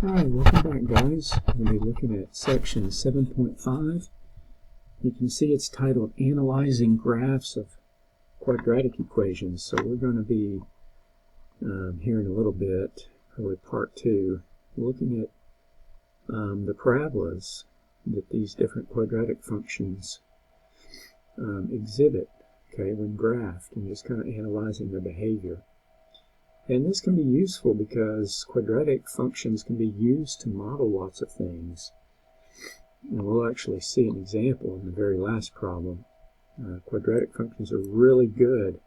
Alright, welcome back guys. We're going to be looking at section 7.5. You can see it's titled Analyzing Graphs of Quadratic Equations. So we're going to be, here in a little bit, probably part 2, looking at the parabolas that these different quadratic functions exhibit, okay, when graphed, and just kind of analyzing their behavior. And this can be useful because quadratic functions can be used to model lots of things. And we'll actually see an example in the very last problem. Quadratic functions are really good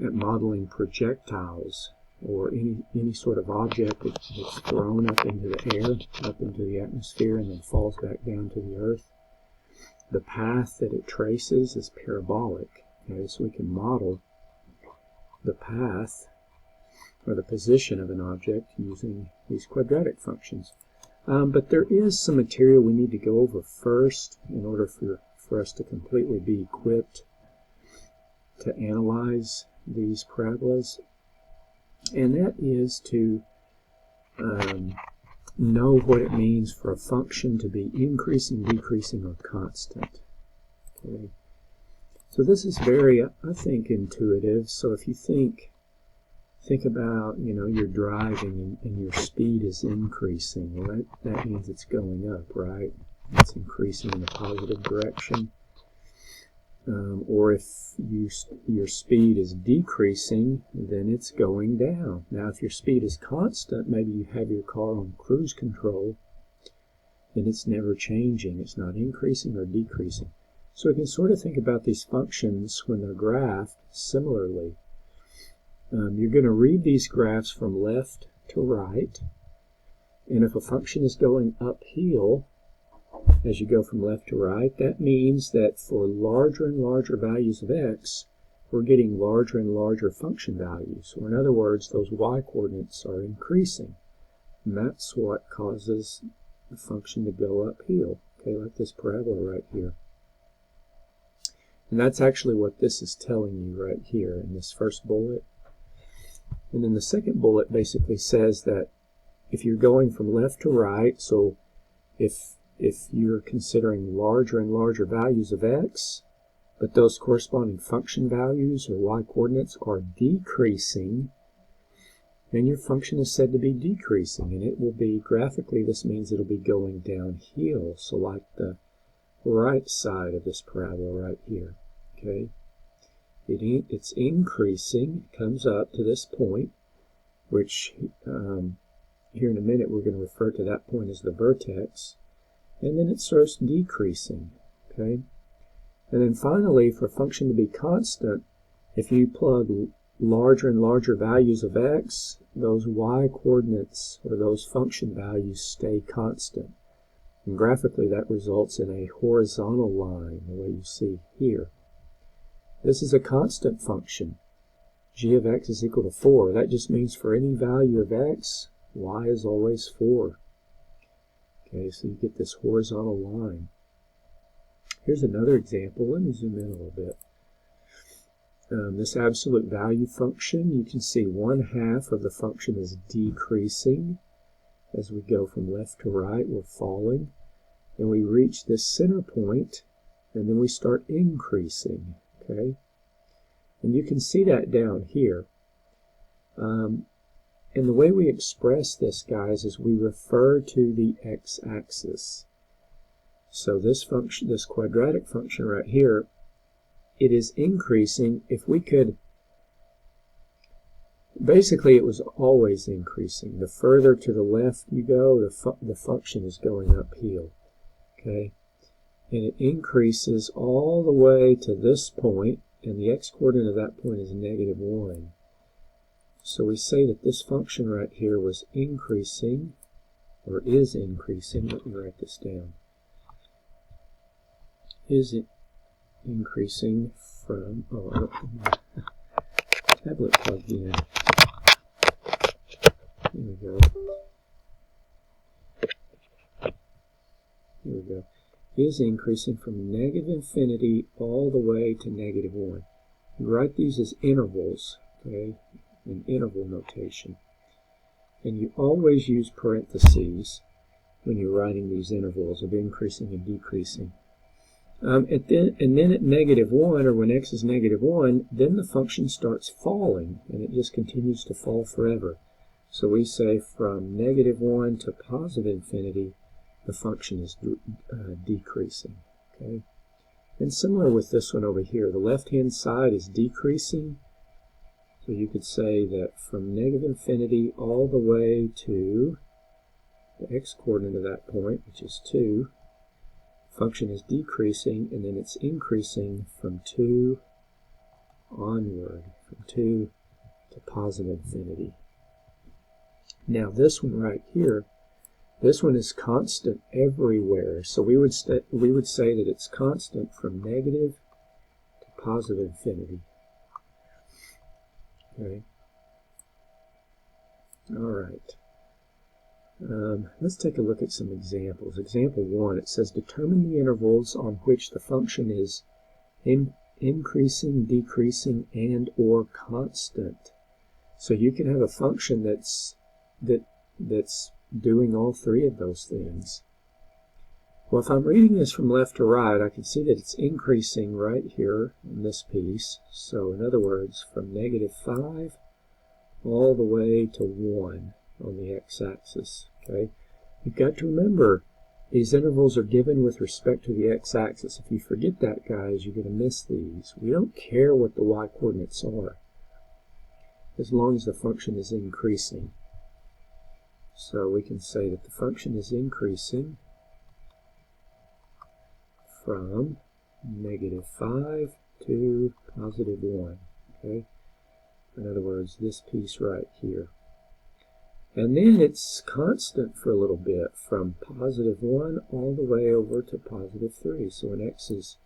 at modeling projectiles or any sort of object that's thrown up into the air, up into the atmosphere, and then falls back down to the earth. The path that it traces is parabolic, okay, so we can model the path or the position of an object using these quadratic functions. But there is some material we need to go over first in order for us to completely be equipped to analyze these parabolas, and that is to know what it means for a function to be increasing, decreasing, or constant. Okay. So this is very, I think, intuitive. So if you think about, you're driving and your speed is increasing. Well, that means it's going up, right? It's increasing in a positive direction. Or if your speed is decreasing, then it's going down. Now, if your speed is constant, maybe you have your car on cruise control, then it's never changing. It's not increasing or decreasing. So we can sort of think about these functions when they're graphed similarly. You're going to read these graphs from left to right, and if a function is going uphill as you go from left to right, that means that for larger and larger values of x, we're getting larger and larger function values. Or in other words, those y-coordinates are increasing, and that's what causes the function to go uphill, okay, like this parabola right here. And that's actually what this is telling you right here in this first bullet. And then the second bullet basically says that if you're going from left to right, so if you're considering larger and larger values of x, but those corresponding function values or y-coordinates are decreasing, then your function is said to be decreasing, and it will be, graphically, this means it'll be going downhill, so like the right side of this parabola right here, okay? It's increasing, it comes up to this point, which here in a minute we're going to refer to that point as the vertex, and then it starts decreasing, okay? And then finally, for a function to be constant, if you plug larger and larger values of x, those y-coordinates or those function values stay constant. And graphically that results in a horizontal line, the way you see here. This is a constant function. G of x is equal to 4. That just means for any value of x, y is always 4. Okay, so you get this horizontal line. Here's another example. Let me zoom in a little bit. This absolute value function, you can see 1/2 of the function is decreasing. As we go from left to right, we're falling. And we reach this center point, and then we start increasing. Okay, and you can see that down here. And the way we express this, guys, is we refer to the x-axis. So this function, this quadratic function right here, it is increasing. If we could, basically it was always increasing. The further to the left you go, the function is going uphill. Okay. And it increases all the way to this point, and the x-coordinate of that point is -1. So we say that this function right here was increasing, or is increasing. Let me write this down. Is it increasing from, tablet plugged in. Here we go. Here we go. Is increasing from -infinity all the way to -1. You write these as intervals, okay, in interval notation. And you always use parentheses when you're writing these intervals of increasing and decreasing. And then at -1, or when x is -1, then the function starts falling, and it just continues to fall forever. So we say from -1 to positive infinity, the function is decreasing. Okay? And similar with this one over here, the left-hand side is decreasing. So you could say that from -infinity all the way to the x-coordinate of that point, which is 2, function is decreasing, and then it's increasing from 2 onward, from 2 to positive infinity. Now this one right here, this one is constant everywhere. So we would say that it's constant from negative to positive infinity. Okay. All right. Let's take a look at some examples. Example 1, it says determine the intervals on which the function is increasing, decreasing, and or constant. So you can have a function that's doing all three of those things. Well, if I'm reading this from left to right, I can see that it's increasing right here in this piece. So in other words, from -5 all the way to 1 on the x-axis. Okay, you've got to remember these intervals are given with respect to the x-axis. If you forget that, guys, you're going to miss these. We don't care what the y-coordinates are, as long as the function is increasing. So we can say that the function is increasing from -5 to +1. Okay, in other words, this piece right here. And then it's constant for a little bit from +1 all the way over to +3. So when x is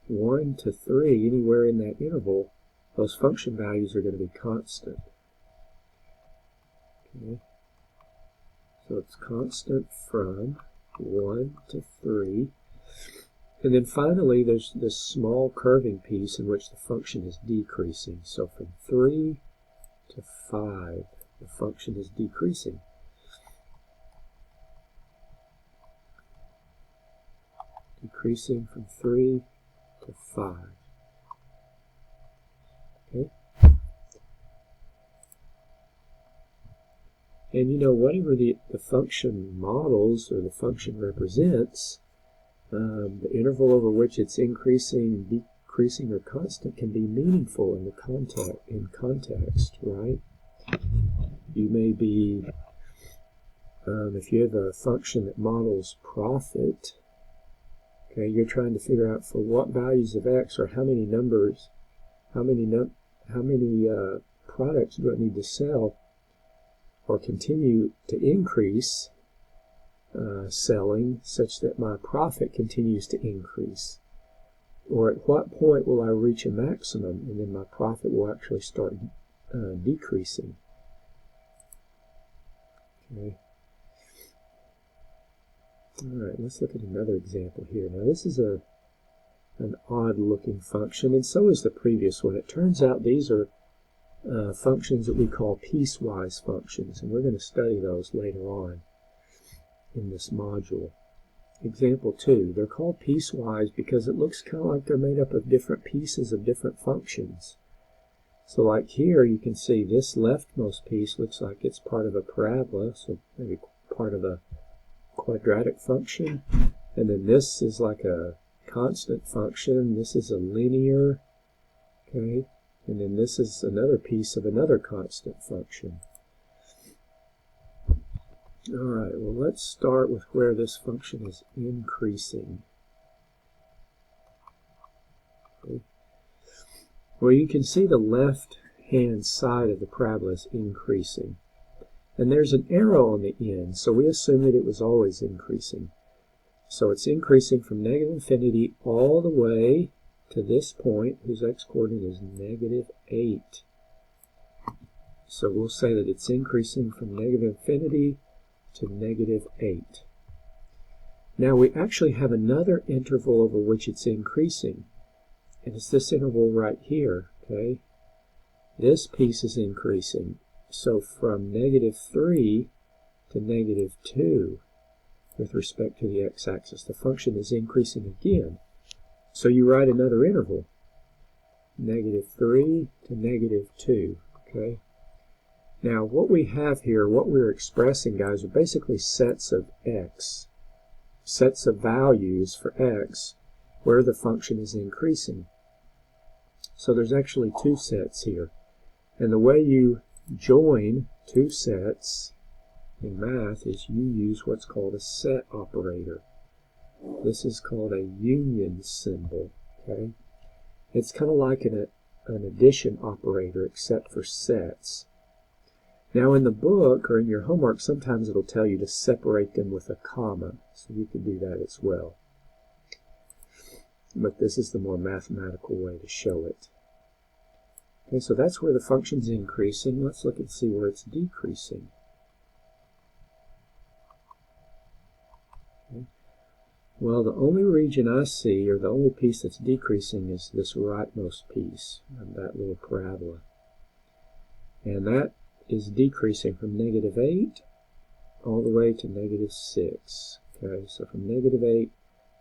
1 to 3, anywhere in that interval, those function values are going to be constant. Okay. So it's constant from 1 to 3. And then finally, there's this small curving piece in which the function is decreasing. So from 3 to 5. The function is decreasing. Decreasing from 3 to 5. Okay? And you know, whatever the function models or the function represents, the interval over which it's increasing, decreasing, or constant can be meaningful in the context, right? You may be, if you have a function that models profit, okay, you're trying to figure out for what values of x or how many numbers, how many products do I need to sell or continue to increase selling such that my profit continues to increase. Or at what point will I reach a maximum and then my profit will actually start decreasing. Okay. Alright, let's look at another example here. Now this is an odd looking function, and so is the previous one. It turns out these are functions that we call piecewise functions, and we're going to study those later on in this module. Example 2, they're called piecewise because it looks kind of like they're made up of different pieces of different functions. So like here, you can see this leftmost piece looks like it's part of a parabola, so maybe part of a quadratic function. And then this is like a constant function. This is a linear, okay? And then this is another piece of another constant function. All right, well, let's start with where this function is increasing. Okay. Well, you can see the left-hand side of the parabola is increasing. And there's an arrow on the end, so we assume that it was always increasing. So it's increasing from -infinity all the way to this point, whose x-coordinate is -8. So we'll say that it's increasing from -infinity to -8. Now we actually have another interval over which it's increasing. And it's this interval right here, okay? This piece is increasing. So from negative 3 to negative 2 with respect to the x-axis, the function is increasing again. So you write another interval, negative 3 to negative 2. Okay. Now what we have here, what we're expressing, guys, are basically sets of x, sets of values for x where the function is increasing. So there's actually two sets here. And the way you join two sets in math is you use what's called a set operator. This is called a union symbol. Okay, it's kind of like an addition operator except for sets. Now in the book or in your homework, sometimes it'll tell you to separate them with a comma, so you can do that as well. But this is the more mathematical way to show it. Okay, so that's where the function's increasing. Let's look and see where it's decreasing. Okay. Well, the only region I see, or the only piece that's decreasing, is this rightmost piece, that little parabola. And that is decreasing from negative 8 all the way to negative 6. Okay, so from negative 8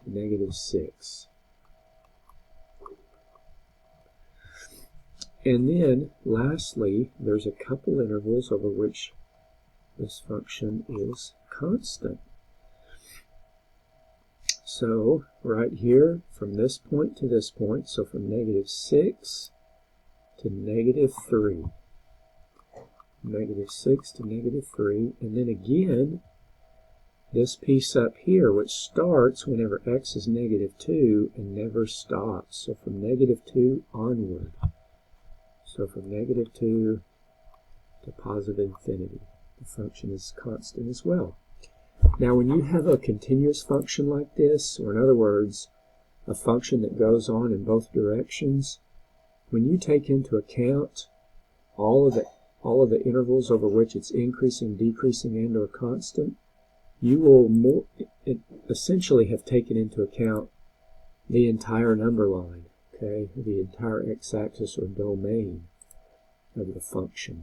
to negative 6. And then, lastly, there's a couple intervals over which this function is constant. So, right here, from this point to this point, so from negative 6 to negative 3. Negative 6 to negative 3. And then again, this piece up here, which starts whenever x is negative 2 and never stops. So from negative 2 onward. So from negative 2 to positive infinity, the function is constant as well. Now when you have a continuous function like this, or in other words, a function that goes on in both directions, when you take into account all of the intervals over which it's increasing, decreasing, and or constant, you will essentially have taken into account the entire number line. Okay, the entire x-axis or domain of the function.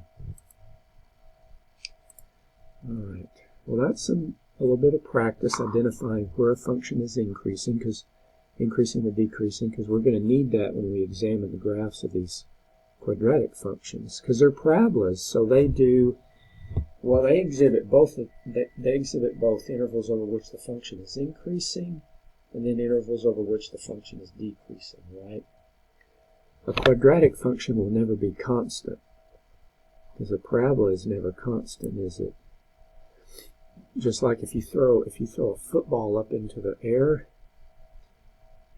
Alright, well that's a little bit of practice identifying where a function is increasing or decreasing, because we're going to need that when we examine the graphs of these quadratic functions, because they're parabolas, so they exhibit both intervals over which the function is increasing and then intervals over which the function is decreasing, right? A quadratic function will never be constant, because a parabola is never constant, is it? Just like if you throw a football up into the air,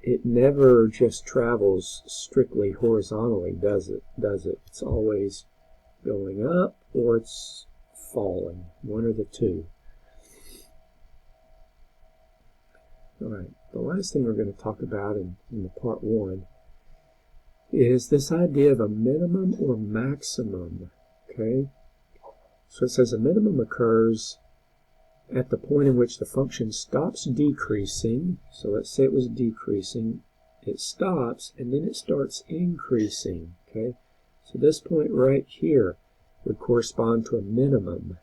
it never just travels strictly horizontally, does it? It's always going up or it's falling, one or the two. Alright, the last thing we're going to talk about in the part 1 is this idea of a minimum or maximum. Okay, so it says a minimum occurs at the point in which the function stops decreasing. So let's say it was decreasing, it stops, and then it starts increasing. Okay, so this point right here would correspond to a minimum.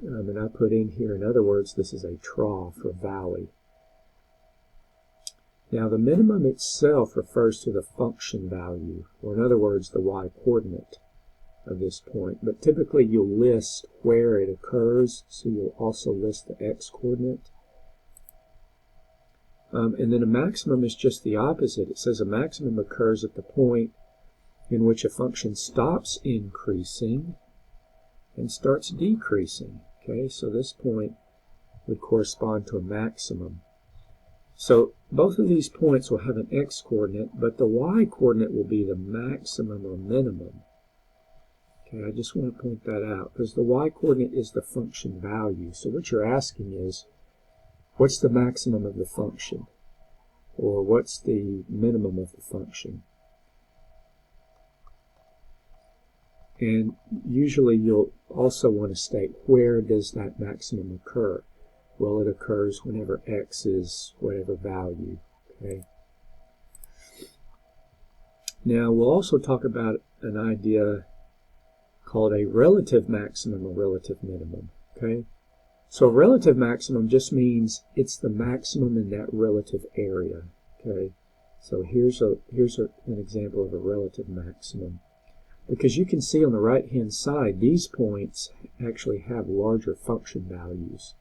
And I put in here, in other words, this is a trough or valley. Now the minimum itself refers to the function value, or in other words, the y-coordinate of this point. But typically you'll list where it occurs, so you'll also list the x-coordinate. And then a maximum is just the opposite. It says a maximum occurs at the point in which a function stops increasing and starts decreasing. Okay, so this point would correspond to a maximum. So both of these points will have an x-coordinate, but the y-coordinate will be the maximum or minimum. Okay, I just want to point that out, because the y-coordinate is the function value. So what you're asking is, what's the maximum of the function? Or what's the minimum of the function? And usually you'll also want to state, where does that maximum occur? Well, it occurs whenever x is whatever value. Okay. Now we'll also talk about an idea called a relative maximum or relative minimum. Okay, so a relative maximum just means it's the maximum in that relative area. Okay, so here's an example of a relative maximum. Because you can see on the right-hand side, these points actually have larger function values.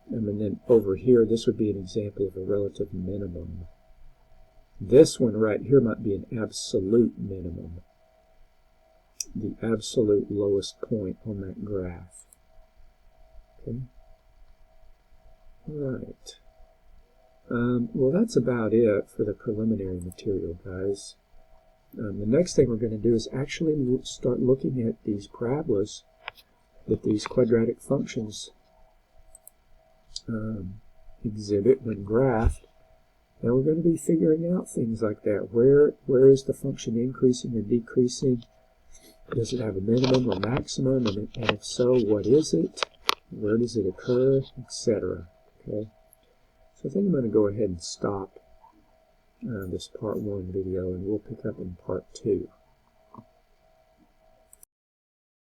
And then over here, this would be an example of a relative minimum. This one right here might be an absolute minimum, the absolute lowest point on that graph. Okay. All right. Well, that's about it for the preliminary material, guys. The next thing we're going to do is actually start looking at these parabolas that these quadratic functions exhibit when graphed. And we're going to be figuring out things like that. Where is the function increasing or decreasing? Does it have a minimum or maximum? And if so, what is it? Where does it occur? Etc. Okay. So I think I'm going to go ahead and stop this part 1 video, and we'll pick up in part 2.